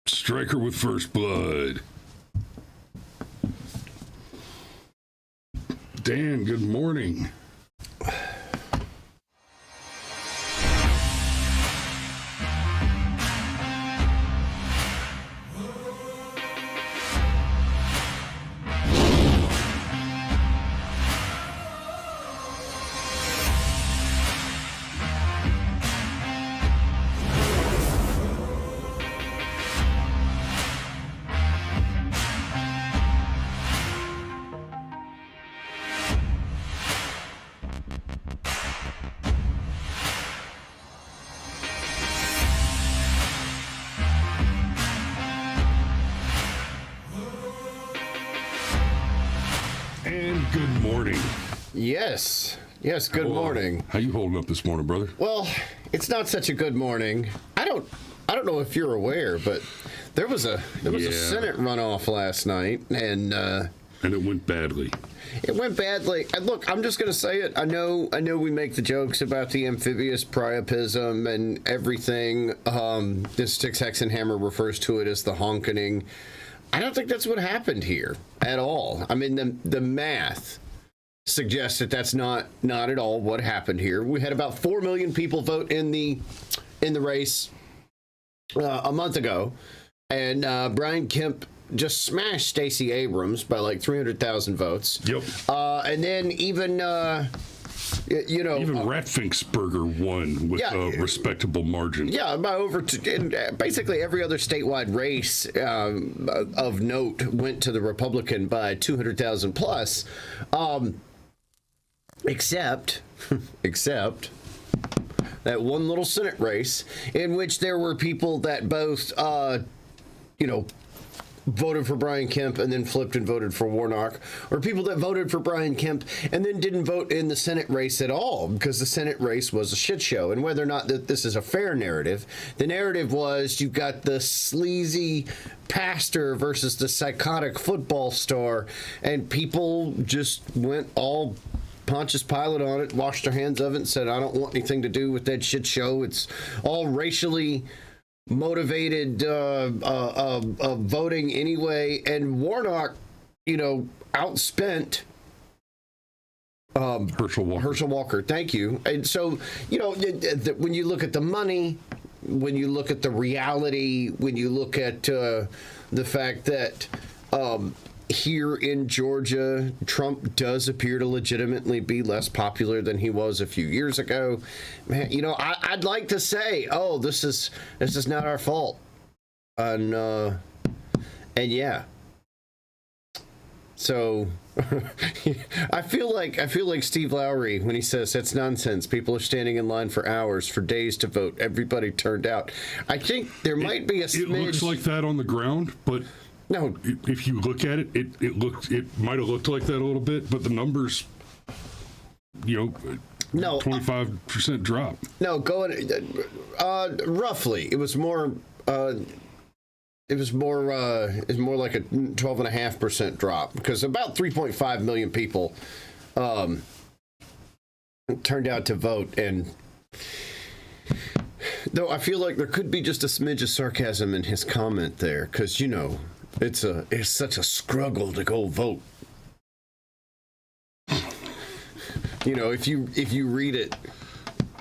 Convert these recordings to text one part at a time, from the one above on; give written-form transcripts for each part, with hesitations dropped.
Striker with first blood. Dan, good morning. And good morning. Yes, good morning. How you holding up this morning, brother? Well, it's not such a good morning. I don't know if you're aware, but there was a Senate runoff last night, and it went badly. It went badly. And look, I'm just going to say it. I know we make the jokes about the amphibious priapism and everything. This Sticks Hexenhammer refers to it as the honkening. I don't think that's what happened here at all. I mean, the math suggests that that's not at all what happened here. We had about 4 million people vote in the race a month ago, and Brian Kemp just smashed Stacey Abrams by like 300,000 votes. Yep. And then even Ratfingsberger won with a respectable margin. Yeah, by basically every other statewide race of note went to the Republican by 200,000 plus, except that one little Senate race in which there were people that both, voted for Brian Kemp and then flipped and voted for Warnock, or people that voted for Brian Kemp and then didn't vote in the Senate race at all because the Senate race was a shit show. And whether or not that this is a fair narrative, the narrative was you've got the sleazy pastor versus the psychotic football star, and people just went all Pontius Pilate on it, washed their hands of it, and said, I don't want anything to do with that shit show. It's all racially motivated voting anyway. And Warnock, outspent Herschel Walker. Thank you. And so, when you look at the money, when you look at the reality, when you look at the fact that here in Georgia, Trump does appear to legitimately be less popular than he was a few years ago. Man, I'd like to say, oh, this is not our fault. And yeah. So I feel like Steve Lowry when he says it's nonsense. People are standing in line for hours, for days to vote. Everybody turned out. I think there might be a smidge. It looks like that on the ground, but no, if you look at it, it might have looked like that a little bit, but the numbers, 25% drop. No, going roughly, it was more like a 12.5% drop because about 3.5 million people turned out to vote, and though I feel like there could be just a smidge of sarcasm in his comment there because it's such a struggle to go vote. If you read it,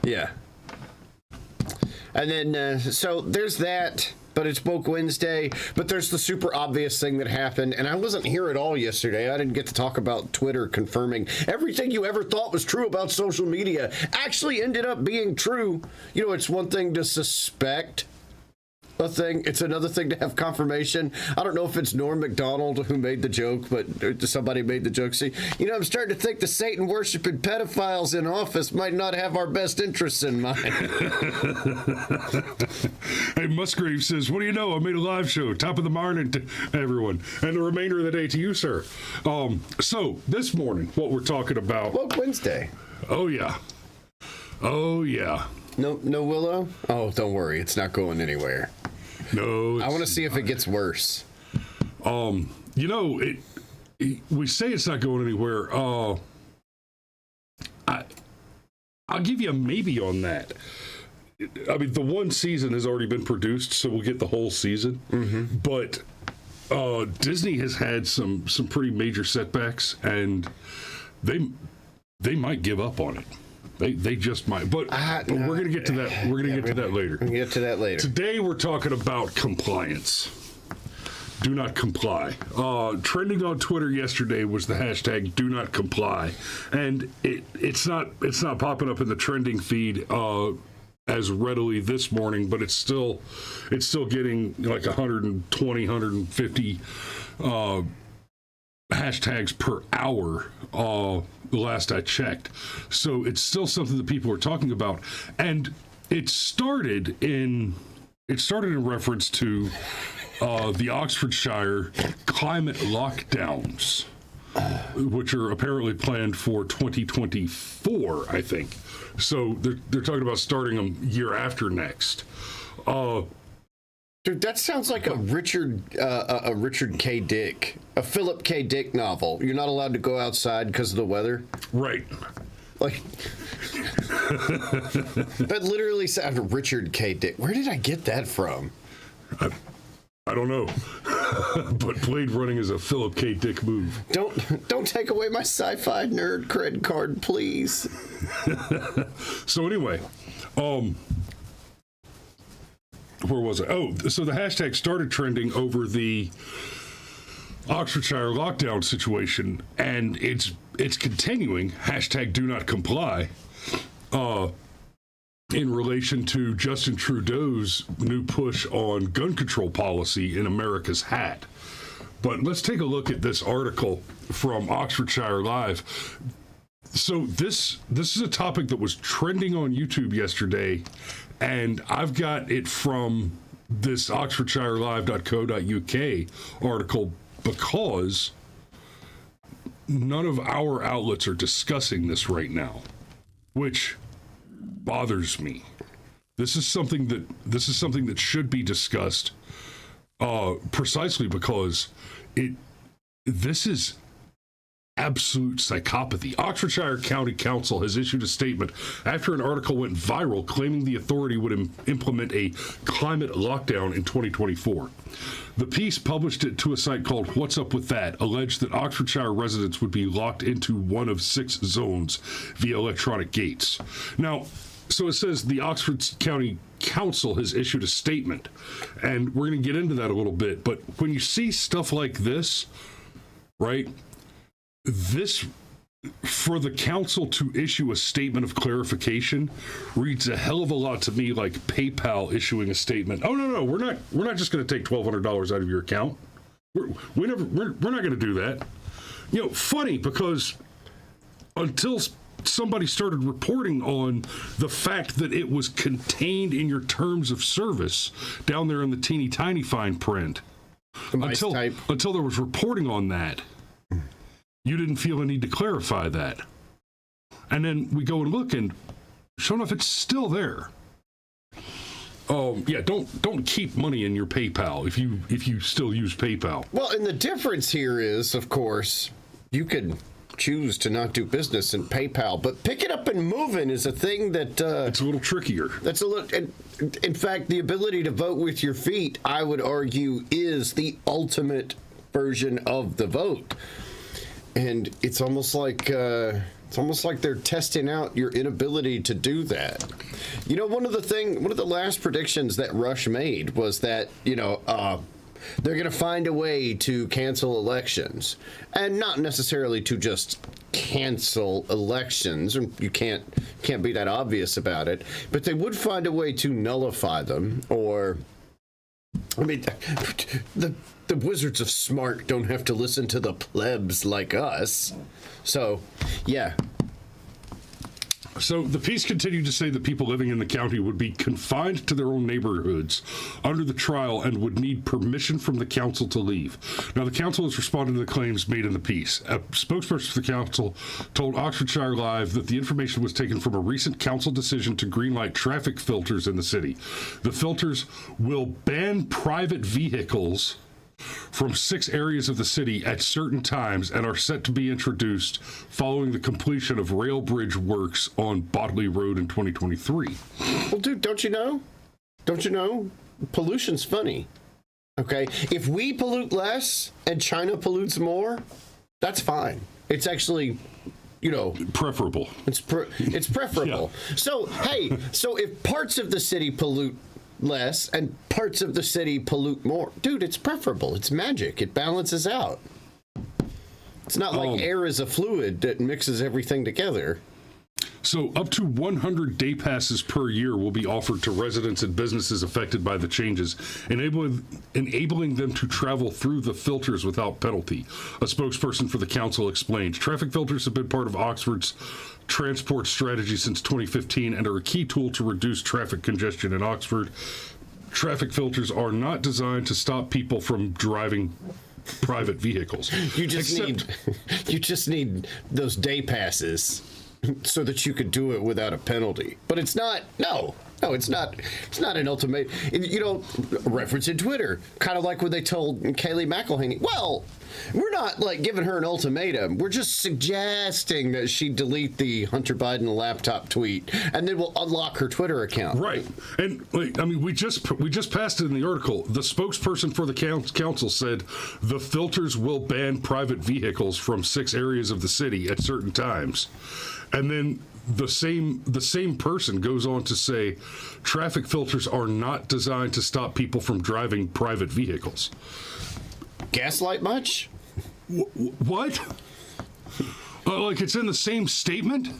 yeah. And then so there's that, but it's Woke Wednesday. But there's the super obvious thing that happened, and I wasn't here at all yesterday. I didn't get to talk about Twitter confirming everything you ever thought was true about social media actually ended up being true. It's one thing to suspect a thing. It's another thing to have confirmation. I don't know if it's Norm Macdonald who made the joke, but somebody made the joke. See, I'm starting to think the Satan worshiping pedophiles in office might not have our best interests in mind. Hey, Musgrave says, what do you know? I made a live show. Top of the morning to everyone. And the remainder of the day to you, sir. So this morning, what we're talking about. Woke Wednesday. Oh, yeah. No Willow? Oh, don't worry. It's not going anywhere. No. I want to see if it gets worse. We say it's not going anywhere. I'll give you a maybe on that. I mean, the one season has already been produced, so we'll get the whole season. Mm-hmm. But Disney has had some pretty major setbacks, and they might give up on it. They just might. But we're going to get to that. We're going to get to that later. We'll get to that later. Today we're talking about compliance. Do not comply. Trending on Twitter yesterday was the hashtag "Do not comply," and it's not popping up in the trending feed as readily this morning, but it's still getting like 120, 150 hashtags per hour. The last I checked, so it's still something that people are talking about, and it started in reference to the Oxfordshire climate lockdowns, which are apparently planned for 2024, I think. So they're talking about starting them year after next. Dude, that sounds like a Richard K. Dick, a Philip K. Dick novel. You're not allowed to go outside because of the weather. Right. Like, that literally sounded Richard K. Dick. Where did I get that from? I don't know. But Blade Running is a Philip K. Dick move. Don't take away my sci-fi nerd cred card, please. So anyway, where was I? Oh, so the hashtag started trending over the Oxfordshire lockdown situation, and it's continuing. Hashtag do not comply. In relation to Justin Trudeau's new push on gun control policy in America's hat. But let's take a look at this article from Oxfordshire Live. So this is a topic that was trending on YouTube yesterday, and I've got it from this oxfordshirelive.co.uk article because none of our outlets are discussing this right now, which bothers me. This is something that should be discussed, precisely because this is absolute psychopathy. Oxfordshire County Council has issued a statement after an article went viral claiming the authority would implement a climate lockdown in 2024. The piece, published it to a site called What's Up With That, alleged that Oxfordshire residents would be locked into one of 6 zones via electronic gates. Now, so it says the Oxford County Council has issued a statement, and we're going to get into that a little bit, but when you see stuff like this, right, this, for the council to issue a statement of clarification reads a hell of a lot to me like PayPal issuing a statement. Oh, no, we're not just going to take $1,200 out of your account. We're not going to do that. You know, funny, because until somebody started reporting on the fact that it was contained in your terms of service down there in the teeny tiny fine print, until there was reporting on that, you didn't feel a need to clarify that. And then we go and look, and sure enough, it's still there. Yeah, don't keep money in your PayPal if you still use PayPal. Well, and the difference here is, of course, you could choose to not do business in PayPal, but pick it up and moving is a thing that it's a little trickier. That's a little. In fact, the ability to vote with your feet, I would argue, is the ultimate version of the vote. And it's almost like they're testing out your inability to do that. You know, one of the last predictions that Rush made was that, they're going to find a way to cancel elections, and not necessarily to just cancel elections. You can't be that obvious about it, but they would find a way to nullify them. Or, I mean, the wizards of smart don't have to listen to the plebs like us. So, yeah. So the piece continued to say that people living in the county would be confined to their own neighborhoods under the trial and would need permission from the council to leave. Now, the council has responded to the claims made in the piece. A spokesperson for the council told Oxfordshire Live that the information was taken from a recent council decision to greenlight traffic filters in the city. The filters will ban private vehicles from 6 areas of the city at certain times and are set to be introduced following the completion of rail bridge works on Bodley Road in 2023. Well, dude, don't you know? Don't you know? Pollution's funny. Okay? If we pollute less and China pollutes more, that's fine. It's actually, Preferable. it's preferable. Yeah. So, hey, if parts of the city pollute less and parts of the city pollute more, dude, it's preferable. It's magic. It balances out. It's not like air is a fluid that mixes everything together. So up to 100 day passes per year will be offered to residents and businesses affected by the changes, enabling them to travel through the filters without penalty. A spokesperson for the council explained, traffic filters have been part of Oxford's transport strategy since 2015 and are a key tool to reduce traffic congestion in Oxford. Traffic filters are not designed to stop people from driving private vehicles. You just need those day passes so that you could do it without a penalty. But it's not. No, it's not. It's not an ultimatum. Reference in Twitter, kind of like when they told Kayleigh McElhaney, well, we're not like giving her an ultimatum. We're just suggesting that she delete the Hunter Biden laptop tweet, and then we'll unlock her Twitter account. Right, and we just passed it in the article. The spokesperson for the council said the filters will ban private vehicles from 6 areas of the city at certain times, and then the same person goes on to say traffic filters are not designed to stop people from driving private vehicles. Gaslight much? What? Like it's in the same statement?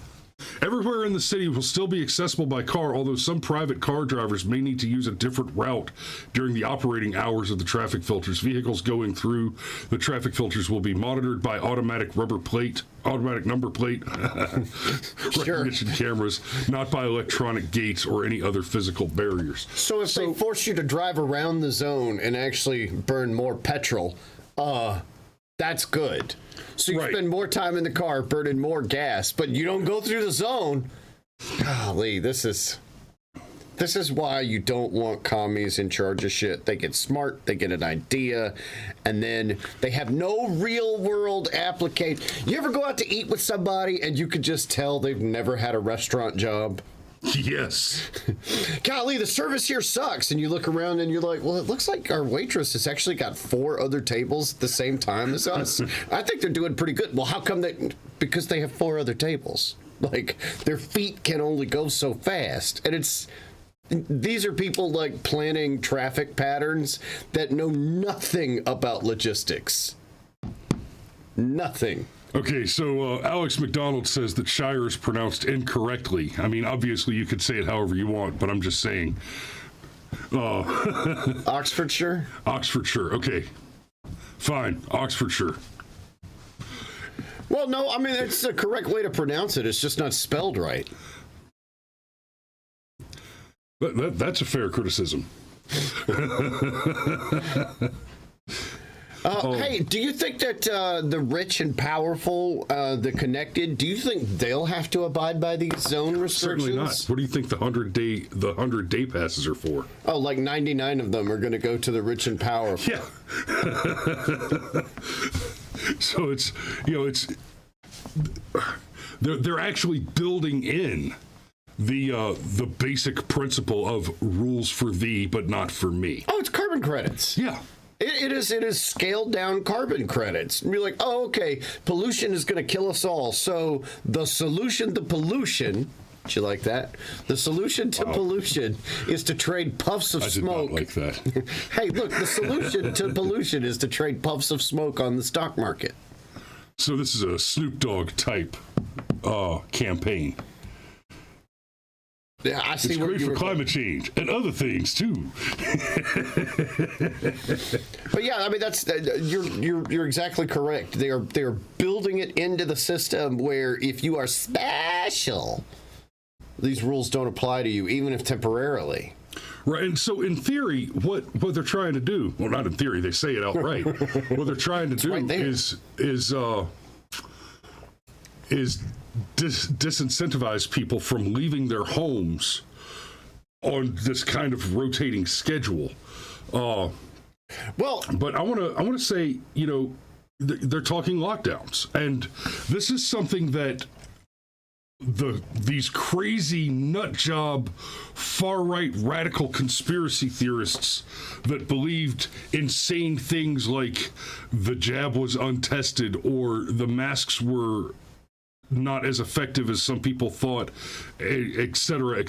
Everywhere in the city will still be accessible by car, although some private car drivers may need to use a different route during the operating hours of the traffic filters. Vehicles going through the traffic filters will be monitored by automatic number plate recognition cameras, not by electronic gates or any other physical barriers. So if they force you to drive around the zone and actually burn more petrol, that's good. So you spend more time in the car burning more gas, but you don't go through the zone. Golly, this is why you don't want commies in charge of shit. They get smart, they get an idea, and then they have no real world application. You ever go out to eat with somebody and you could just tell they've never had a restaurant job? Yes. Golly, the service here sucks. And you look around and you're like, well, it looks like our waitress has actually got 4 other tables at the same time as us. I think they're doing pretty good. Well, how come because they have 4 other tables. Like, their feet can only go so fast. And these are people like planning traffic patterns that know nothing about logistics. Nothing. Okay, so Alex McDonald says that Shire is pronounced incorrectly. I mean, obviously you could say it however you want, but I'm just saying. Oxfordshire? Oxfordshire, okay. Fine, Oxfordshire. Well, no, I mean, it's the correct way to pronounce it. It's just not spelled right. That's a fair criticism. Hey, do you think that the rich and powerful, the connected, do you think they'll have to abide by these zone restrictions? Certainly not. What do you think the 100 day passes are for? Oh, like 99 of them are going to go to the rich and powerful. Yeah. So they're actually building in the basic principle of rules for thee but not for me. Oh, it's carbon credits. Yeah. It is scaled down carbon credits. And you're like, oh, okay, pollution is going to kill us all. So the solution to pollution, did you like that? The solution to pollution is to trade puffs of smoke. I did not like that. Hey, look, the solution to pollution is to trade puffs of smoke on the stock market. So this is a Snoop Dogg type campaign. Yeah, I see. It's great for climate change and other things too. But yeah, I mean that's you're exactly correct. They are building it into the system where if you are special, these rules don't apply to you, even if temporarily. Right, and so in theory, what they're trying to do, well, not in theory, they say it outright. What they're trying to do is disincentivize people from leaving their homes on this kind of rotating schedule. Well, But I want to say, they're talking lockdowns, and this is something that these crazy nut job far right radical conspiracy theorists that believed insane things like the jab was untested or the masks were not as effective as some people thought, et cetera,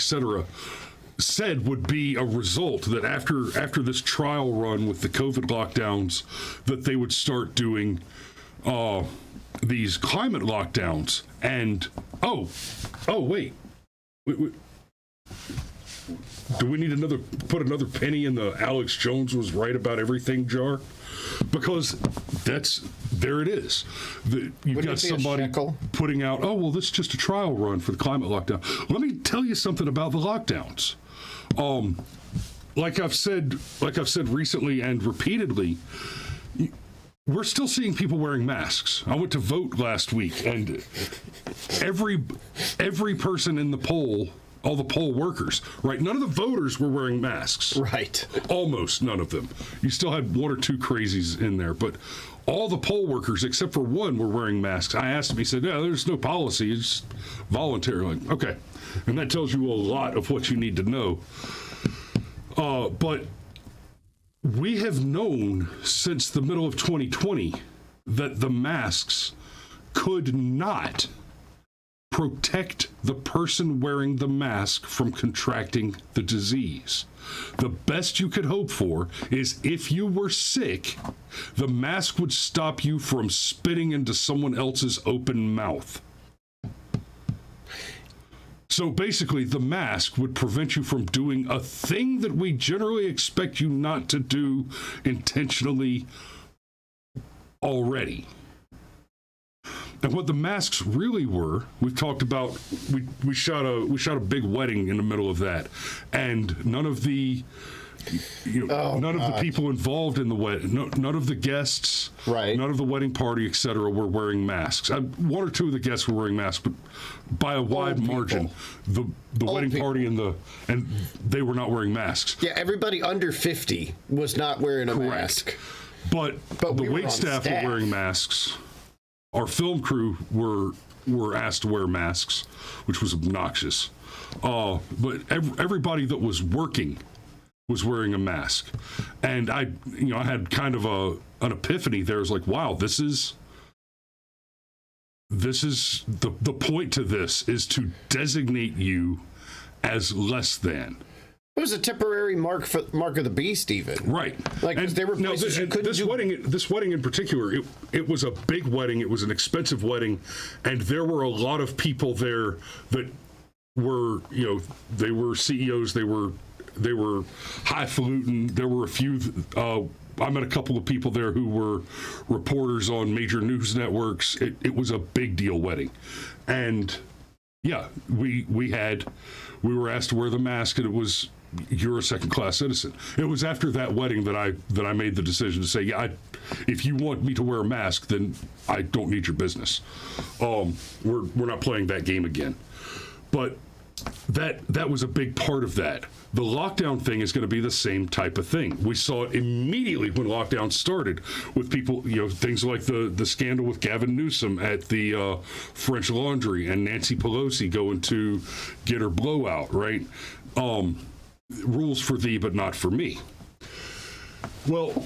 said would be a result that after this trial run with the COVID lockdowns, that they would start doing these climate lockdowns. And wait, do we need put another penny in the Alex Jones was right about everything jar? Because there it is. You've got somebody putting out, this is just a trial run for the climate lockdown. Let me tell you something about the lockdowns. Like I've said recently and repeatedly, we're still seeing people wearing masks. I went to vote last week, and every person in the poll, all the poll workers, right? None of the voters were wearing masks. Right. Almost none of them. You still had one or two crazies in there, but all the poll workers, except for one, were wearing masks. I asked him, he said, there's no policy. It's voluntary. Like, okay. And that tells you a lot of what you need to know. But we have known since the middle of 2020 that the masks could not protect the person wearing the mask from contracting the disease. The best you could hope for is if you were sick, the mask would stop you from spitting into someone else's open mouth. So basically, the mask would prevent you from doing a thing that we generally expect you not to do intentionally already. And what the masks really were, we've talked about, we shot a big wedding in the middle of that, and none of the people involved in the wedding, none of the guests, right, none of the wedding party, etc., were wearing masks. One or two of the guests were wearing masks, but by a wide margin, the wedding party and they were not wearing masks. Yeah, everybody under 50 was not wearing a mask. But the wait staff were wearing masks. Our film crew were asked to wear masks, which was obnoxious. But everybody that was working was wearing a mask, and I had kind of an epiphany there. I was like, wow, this is the point to this is to designate you as less than. It was a temporary mark of the beast, even. Right. Like, and there were places you couldn't do. This wedding in particular, it was a big wedding. It was an expensive wedding, and there were a lot of people there that were, they were CEOs. They were highfalutin. There were a few. I met a couple of people there who were reporters on major news networks. It was a big deal wedding, and yeah, we were asked to wear the mask, and it was, you're a second-class citizen. It was after that wedding that I made the decision to say, if you want me to wear a mask, then I don't need your business. We're not playing that game again. But that was a big part of that. The lockdown thing is going to be the same type of thing. We saw it immediately when lockdown started with people, things like the scandal with Gavin Newsom at the French Laundry and Nancy Pelosi going to get her blowout, right? Rules for thee, but not for me. Well,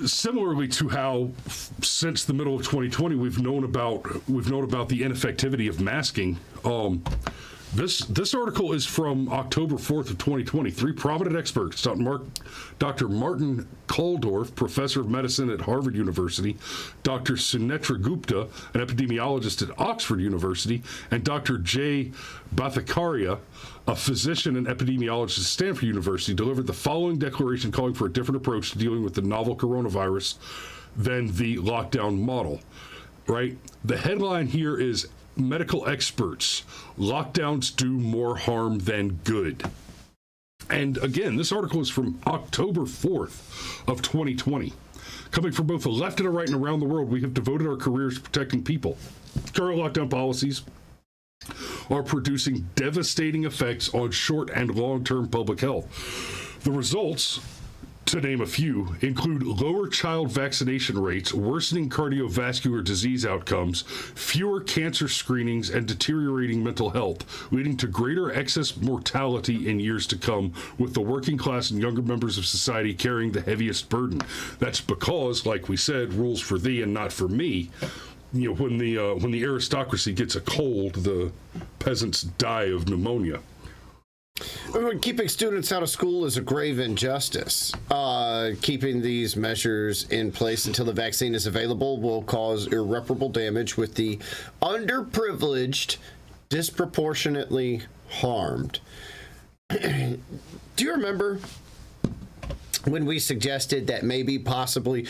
similarly to how since the middle of 2020 we've known about the ineffectivity of masking. This article is from October 4th of 2020. 3 prominent experts, Dr. Martin Kulldorff, professor of medicine at Harvard University, Dr. Sunetra Gupta, an epidemiologist at Oxford University, and Dr. Jay Bhattacharya, a physician and epidemiologist at Stanford University, delivered the following declaration calling for a different approach to dealing with the novel coronavirus than the lockdown model. Right? The headline here is, medical experts, lockdowns do more harm than good. And again, this article is from October 4th of 2020. Coming from both the left and the right and around the world, we have devoted our careers to protecting people. Current lockdown policies are producing devastating effects on short and long-term public health. The results to name a few, include lower child vaccination rates, worsening cardiovascular disease outcomes, fewer cancer screenings, and deteriorating mental health, leading to greater excess mortality in years to come, with the working class and younger members of society carrying the heaviest burden. That's because, like we said, rules for thee and not for me. You know, when the aristocracy gets a cold, the peasants die of pneumonia. Keeping students out of school is a grave injustice. Keeping these measures in place until the vaccine is available will cause irreparable damage, with the underprivileged disproportionately harmed. Do you remember when we suggested that maybe possibly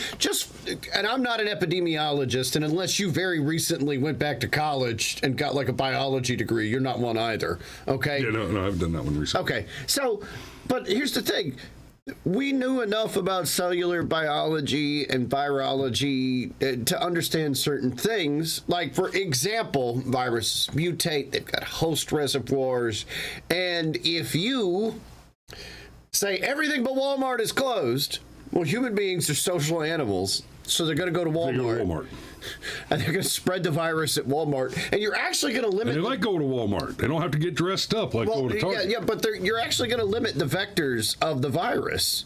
and I'm not an epidemiologist, and unless you very recently went back to college and got like a biology degree, you're not one either, okay? Yeah, no, I haven't done that one recently. Okay, so, but here's the thing. We knew enough about cellular biology and virology to understand certain things. Like, for example, viruses mutate, they've got host reservoirs, and if you say everything but Walmart is closed, well, human beings are social animals, so they're going to go to Walmart. They go to Walmart. And they're going to spread the virus at Walmart. And you're actually going to limit... And they like going to Walmart. They don't have to get dressed up like going to Target. Yeah, but you're actually going to limit the vectors of the virus.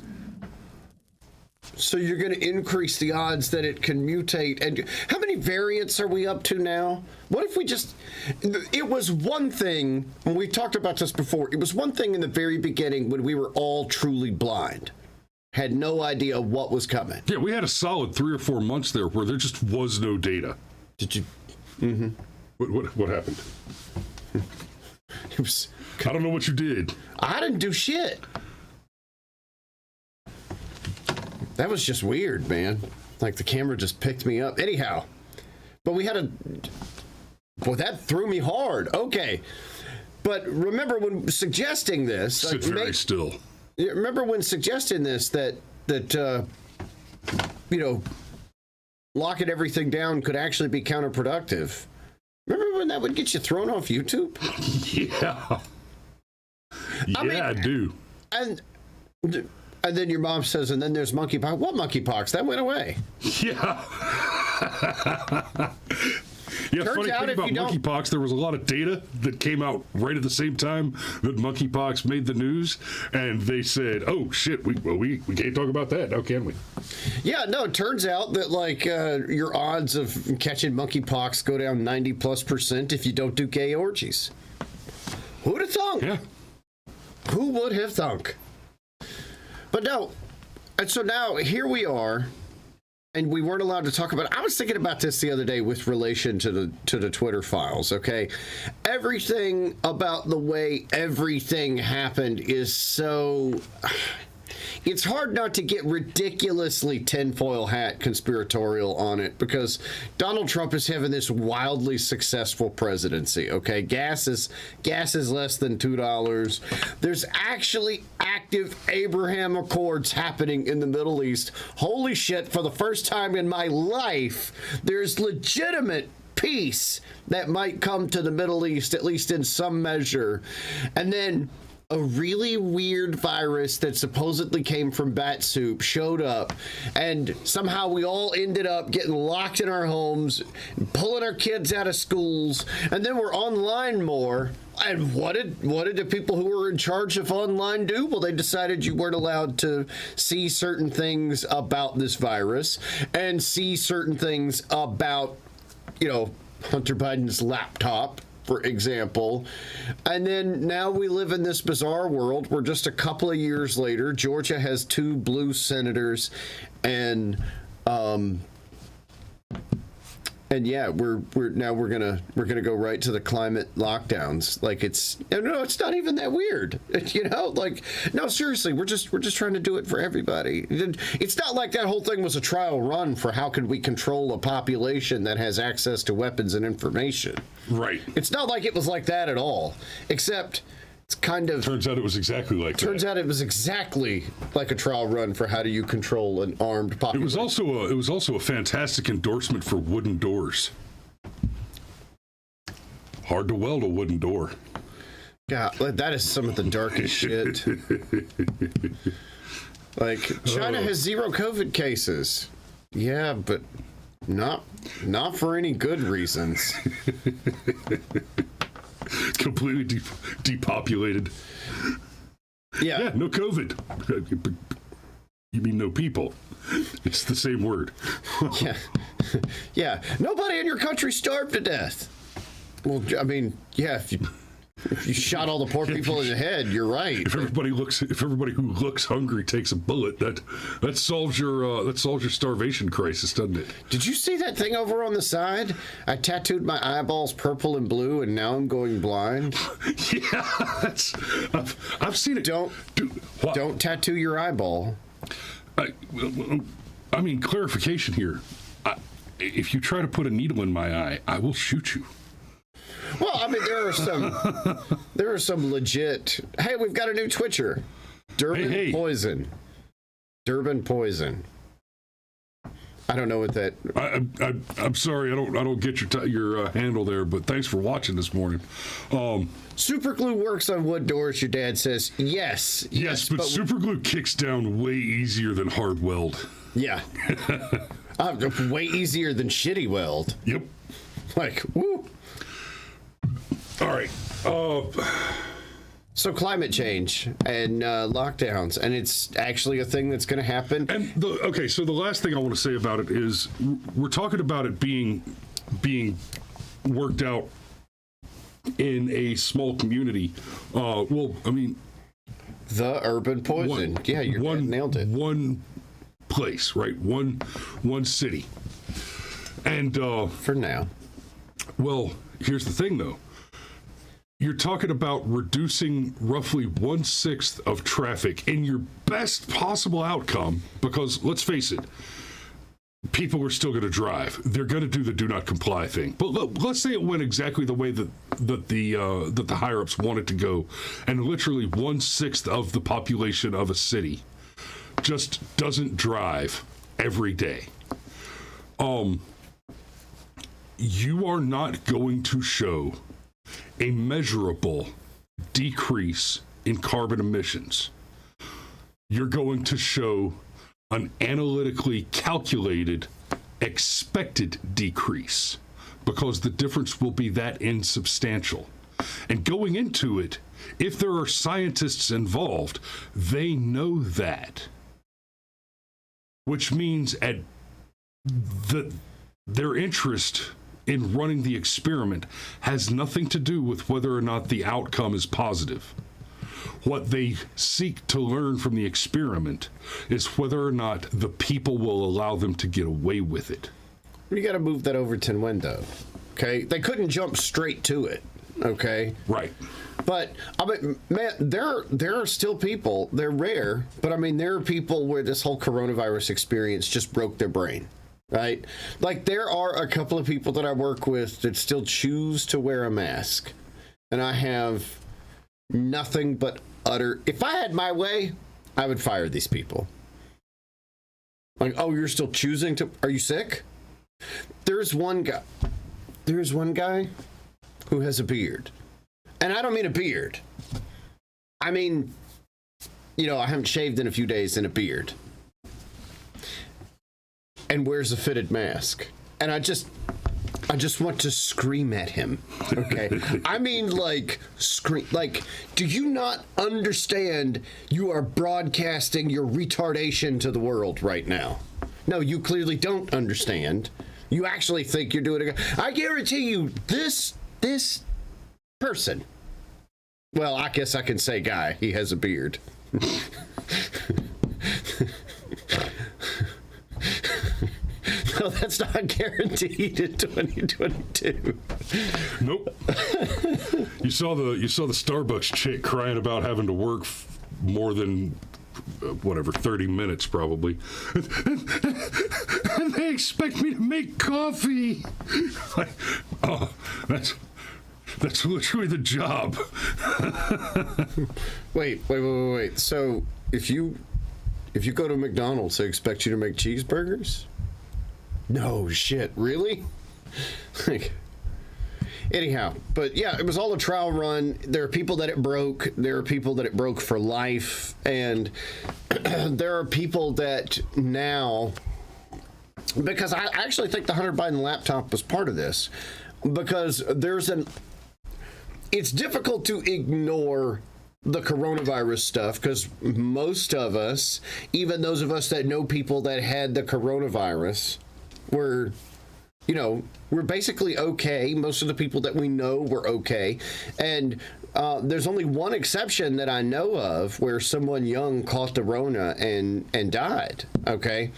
So you're going to increase the odds that it can mutate. And how many variants are we up to now? What if we just... It was one thing, and we talked about this before, it was one thing in the very beginning when we were all truly blind. Had no idea what was coming. Yeah, we had a solid 3 or 4 months there where there just was no data. Did you... Mm-hmm. What happened? It was... I don't know what you did. I didn't do shit. That was just weird, man. Like the camera just picked me up. Anyhow, but we had a... Well, that threw me hard. Okay. But remember when suggesting this... Sit very still. Remember when suggesting this that you know, locking everything down could actually be counterproductive? Remember when that would get you thrown off YouTube? Yeah. I do. And then your mom says, and then there's monkeypox. What monkeypox? That went away. Yeah. Yeah, Turns funny out thing if about you don't- monkeypox, there was a lot of data that came out right at the same time that monkeypox made the news, and they said, "Oh shit, we can't talk about that now, can we?" Yeah, no, it turns out that like your odds of catching monkeypox go down 90+% if you don't do gay orgies. Who'd have thunk? Yeah. Who would have thunk? But no, and so now here we are. And we weren't allowed to talk about it. I was thinking about this the other day with relation to the Twitter files, okay? Everything about the way everything happened is so... It's hard not to get ridiculously tinfoil hat conspiratorial on it, because Donald Trump is having this wildly successful presidency, okay? Gas is less than $2. There's actually active Abraham Accords happening in the Middle East. Holy shit, for the first time in my life, there's legitimate peace that might come to the Middle East, at least in some measure. And then a really weird virus that supposedly came from bat soup showed up, and somehow we all ended up getting locked in our homes, pulling our kids out of schools, and then we're online more. And what did the people who were in charge of online do? Well, they decided you weren't allowed to see certain things about this virus and see certain things about, you know, Hunter Biden's laptop, for example. And then now we live in this bizarre world where just a couple of years later, Georgia has 2 blue senators, and yeah, we're gonna go right to the climate lockdowns. Like it's not even that weird, you know. Like, no, seriously, we're just trying to do it for everybody. It's not like that whole thing was a trial run for how can we control a population that has access to weapons and information. Right. It's not like it was like that at all, except it's kind of... Turns out it was exactly like that. Turns out it was exactly like a trial run for how do you control an armed population. It was also a fantastic endorsement for wooden doors. Hard to weld a wooden door. God, that is some of the darkest shit. Like, China has 0 COVID cases. Yeah, but not for any good reasons. Completely depopulated. Yeah, no COVID. You mean no people? It's the same word. yeah, yeah. Nobody in your country starved to death. Well, I mean, yeah. If you shot all the poor people in the head, you're right. If everybody who looks hungry takes a bullet, that solves your starvation crisis, doesn't it? Did you see that thing over on the side? I tattooed my eyeballs purple and blue, and now I'm going blind. Yeah, I've seen it. Don't tattoo your eyeball. I mean, clarification here. If you try to put a needle in my eye, I will shoot you. Well, I mean, there are some legit. Hey, we've got a new Twitcher, Durban Poison. Durban Poison. I don't know what that. I'm sorry, I don't get your handle there, but thanks for watching this morning. Super glue works on wood doors. Your dad says yes, but super glue kicks down way easier than hard weld. Yeah, way easier than shitty weld. Yep. Like, woo. All right. So climate change and lockdowns, and it's actually a thing that's going to happen. And so the last thing I want to say about it is we're talking about it being worked out in a small community. Well, I mean, the urban poison. Yeah, you nailed it. One place, right? One city. And for now. Well, here's the thing, though. You're talking about reducing roughly 1/6 of traffic in your best possible outcome, because let's face it, people are still going to drive. They're going to do the do not comply thing. But let's say it went exactly the way that the higher ups want it to go, and literally 1/6 of the population of a city just doesn't drive every day. You are not going to show a measurable decrease in carbon emissions. You're going to show an analytically calculated expected decrease, because the difference will be that insubstantial. And going into it, if there are scientists involved, they know that. Which means their interest in running the experiment has nothing to do with whether or not the outcome is positive. What they seek to learn from the experiment is whether or not the people will allow them to get away with it. You got to move that Overton window, okay? They couldn't jump straight to it, okay? Right. But, I mean, man, there are still people, they're rare, but I mean, there are people where this whole coronavirus experience just broke their brain. Right? Like, there are a couple of people that I work with that still choose to wear a mask. And I have nothing but utter... If I had my way, I would fire these people. Like, oh, you're still choosing to... Are you sick? There's one guy who has a beard. And I don't mean a beard. I mean, I haven't shaved in a few days in a beard. And wears a fitted mask. And I just want to scream at him. Okay. I mean, like, scream. Like, do you not understand you are broadcasting your retardation to the world right now? No, you clearly don't understand. You actually think you're doing it. I guarantee you, this person. Well, I guess I can say guy. He has a beard. No, that's not guaranteed in 2022. Nope. You saw the Starbucks chick crying about having to work more than 30 minutes probably, and they expect me to make coffee. Like, oh, that's literally the job. Wait. So if you go to McDonald's, they expect you to make cheeseburgers? No shit, really? Like, anyhow, but yeah, it was all a trial run. There are people that it broke. There are people that it broke for life. And there are people that now, because I actually think the Hunter Biden laptop was part of this, because it's difficult to ignore the coronavirus stuff, because most of us, even those of us that know people that had the coronavirus, we're basically okay. Most of the people that we know were okay. And there's only one exception that I know of where someone young caught the Rona and died. Okay.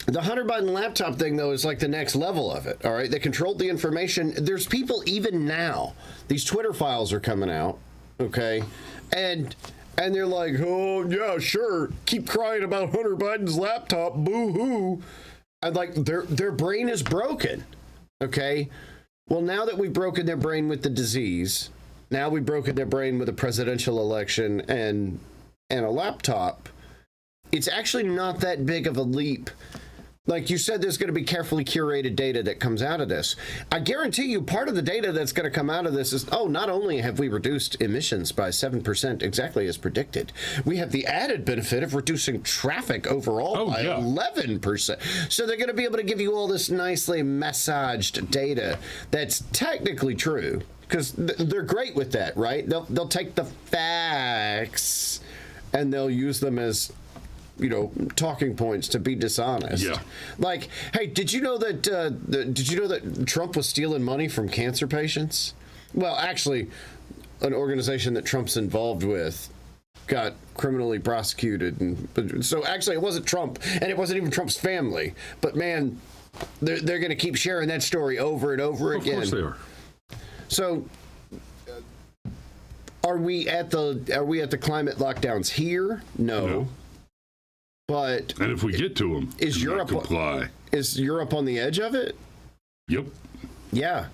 The Hunter Biden laptop thing, though, is like the next level of it. All right. They controlled the information. There's people even now, these Twitter files are coming out. Okay. And they're like, oh, yeah, sure. Keep crying about Hunter Biden's laptop. Boo hoo. And like their brain is broken. Okay. Well, now that we've broken their brain with the disease, now we've broken their brain with a presidential election and a laptop, it's actually not that big of a leap. Like you said, there's going to be carefully curated data that comes out of this. I guarantee you part of the data that's going to come out of this is, not only have we reduced emissions by 7% exactly as predicted, we have the added benefit of reducing traffic overall by 11%. So they're going to be able to give you all this nicely massaged data that's technically true, because they're great with that, right? They'll take the facts and they'll use them as talking points to be dishonest. Yeah. Like, hey, did you know that Trump was stealing money from cancer patients? Well, actually, an organization that Trump's involved with got criminally prosecuted, so actually it wasn't Trump, and it wasn't even Trump's family. But man, they're going to keep sharing that story over and over again. Of course they are. So, are we at the climate lockdowns here? No. But and if we get to them, is Europe comply? Is Europe on the edge of it? Yep. Yeah.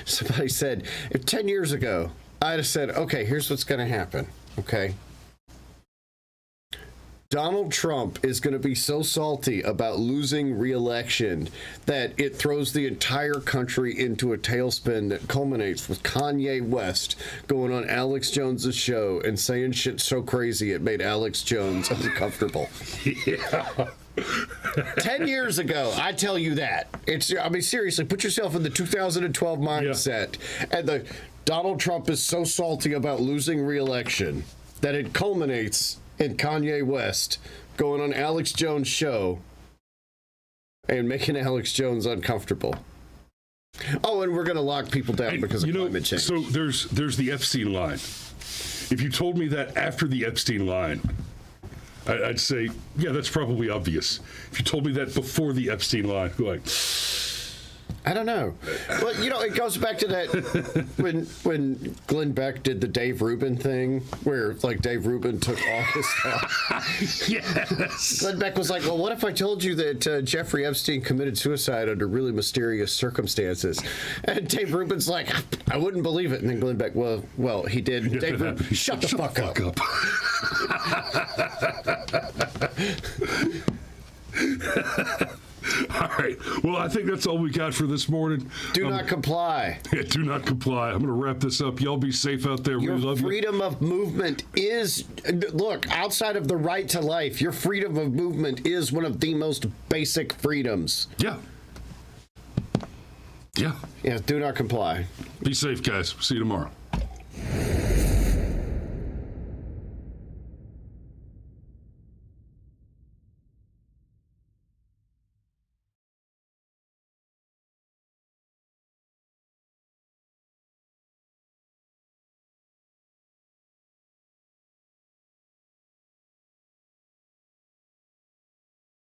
Somebody said, if 10 years ago, I'd have said, okay, here's what's going to happen. Okay. Donald Trump is going to be so salty about losing re-election that it throws the entire country into a tailspin that culminates with Kanye West going on Alex Jones's show and saying shit so crazy it made Alex Jones uncomfortable. Yeah. 10 years ago, I tell you that. Seriously, put yourself in the 2012 mindset. Yeah. And Donald Trump is so salty about losing re-election that it culminates in Kanye West going on Alex Jones' show and making Alex Jones uncomfortable. Oh, and we're going to lock people down because of climate change. So there's the Epstein line. If you told me that after the Epstein line, I'd say, yeah, that's probably obvious. If you told me that before the Epstein line, like, I don't know. Well, it goes back to that when Glenn Beck did the Dave Rubin thing, where like Dave Rubin took all his stuff. Yes. Glenn Beck was like, well, what if I told you that Jeffrey Epstein committed suicide under really mysterious circumstances? And Dave Rubin's like, I wouldn't believe it. And then Glenn Beck, well, he did. Dave Rubin, shut the fuck up. All right. Well, I think that's all we got for this morning. Do not comply. Yeah, do not comply. I'm going to wrap this up. Y'all be safe out there. Your we love freedom of movement is, look, outside of the right to life, your freedom of movement is one of the most basic freedoms. Yeah. Yeah. Yeah, do not comply. Be safe, guys. See you tomorrow.